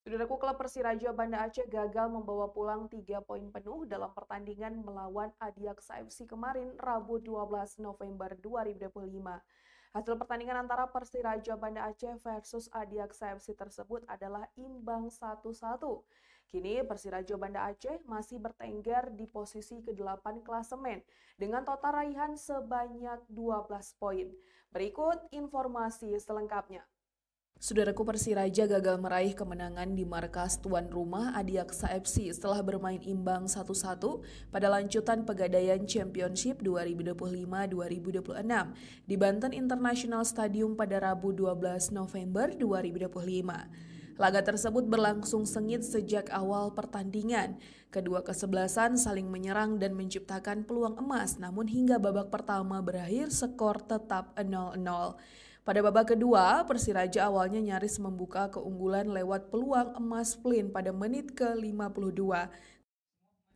Saudaraku, klub Persiraja Banda Aceh gagal membawa pulang 3 poin penuh dalam pertandingan melawan Adiaksa FC kemarin, Rabu 12 November 2025. Hasil pertandingan antara Persiraja Banda Aceh versus Adiaksa FC tersebut adalah imbang 1-1. Kini Persiraja Banda Aceh masih bertengger di posisi ke-8 klasemen dengan total raihan sebanyak 12 poin. Berikut informasi selengkapnya. Saudaraku, Persiraja gagal meraih kemenangan di markas tuan rumah Adiaksa FC setelah bermain imbang 1-1 pada lanjutan Pegadaian Championship 2025-2026 di Banten International Stadium pada Rabu 12 November 2025. Laga tersebut berlangsung sengit sejak awal pertandingan. Kedua kesebelasan saling menyerang dan menciptakan peluang emas, namun hingga babak pertama berakhir skor tetap 0-0. Pada babak kedua, Persiraja awalnya nyaris membuka keunggulan lewat peluang emas Flynn pada menit ke-52.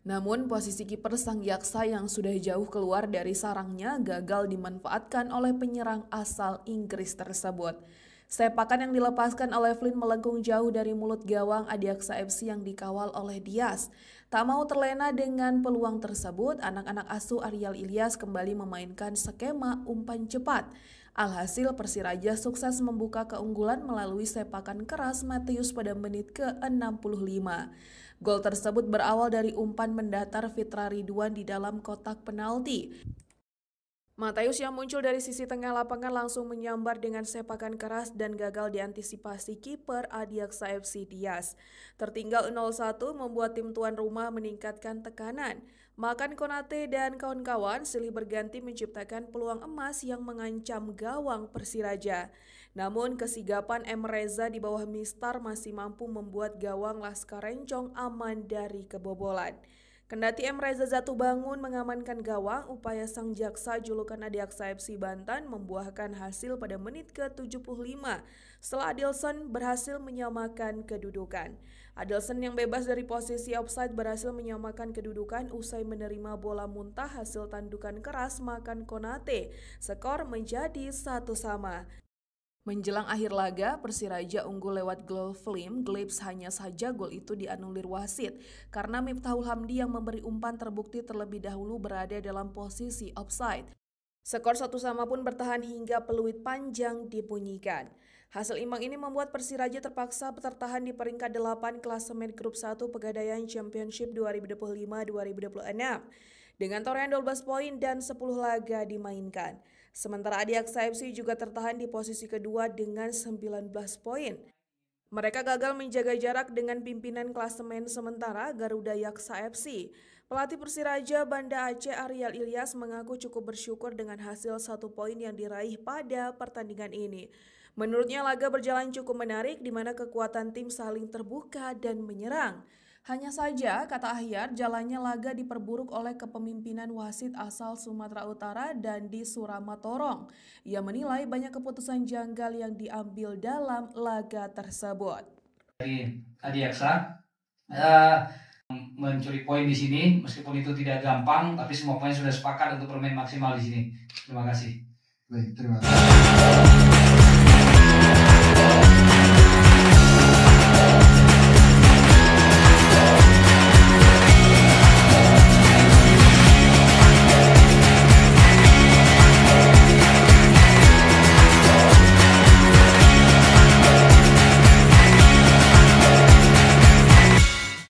Namun posisi kiper Sang Yaksa yang sudah jauh keluar dari sarangnya gagal dimanfaatkan oleh penyerang asal Inggris tersebut. Sepakan yang dilepaskan oleh Flynn melengkung jauh dari mulut gawang Adiaksa FC yang dikawal oleh Dias. Tak mau terlena dengan peluang tersebut, anak-anak asuh Ariel Ilyas kembali memainkan skema umpan cepat. Alhasil Persiraja sukses membuka keunggulan melalui sepakan keras Matius pada menit ke-65. Gol tersebut berawal dari umpan mendatar Fitra Ridwan di dalam kotak penalti. Matius yang muncul dari sisi tengah lapangan langsung menyambar dengan sepakan keras dan gagal diantisipasi kiper Adiaksa FC Dias. Tertinggal 0-1 membuat tim tuan rumah meningkatkan tekanan. Makan Konate dan kawan-kawan silih berganti menciptakan peluang emas yang mengancam gawang Persiraja. Namun kesigapan M. Reza di bawah Mistar masih mampu membuat gawang Laskar Rencong aman dari kebobolan. Kendati M. Reza jatuh bangun mengamankan gawang, upaya Sang Jaksa julukan Adiaksa FC Banten membuahkan hasil pada menit ke-75 setelah Adilson berhasil menyamakan kedudukan. Adilson yang bebas dari posisi offside berhasil menyamakan kedudukan usai menerima bola muntah hasil tandukan keras Makan Konate. Skor menjadi 1-1. Menjelang akhir laga, Persiraja unggul lewat gol Flynn. Glips hanya saja gol itu dianulir wasit karena Miftahul Hamdi yang memberi umpan terbukti terlebih dahulu berada dalam posisi offside. Skor 1-1 pun bertahan hingga peluit panjang dibunyikan. Hasil imbang ini membuat Persiraja terpaksa tertahan di peringkat 8 klasemen grup 1 Pegadaian Championship 2025-2026. Dengan torehan 12 poin dan 10 laga dimainkan. Sementara Adiaksa FC juga tertahan di posisi kedua dengan 19 poin. Mereka gagal menjaga jarak dengan pimpinan klasemen sementara Garuda Yaksa FC. Pelatih Persiraja Banda Aceh Ariel Ilyas mengaku cukup bersyukur dengan hasil 1 poin yang diraih pada pertandingan ini. Menurutnya laga berjalan cukup menarik di mana kekuatan tim saling terbuka dan menyerang. Hanya saja, kata Ahyar, jalannya laga diperburuk oleh kepemimpinan wasit asal Sumatera Utara Dandi Suramatorong. Ia menilai banyak keputusan janggal yang diambil dalam laga tersebut. Dari Adiaksa mencuri poin di sini, meskipun itu tidak gampang, tapi semua pemain sudah sepakat untuk bermain maksimal di sini. Terima kasih. Baik, terima kasih.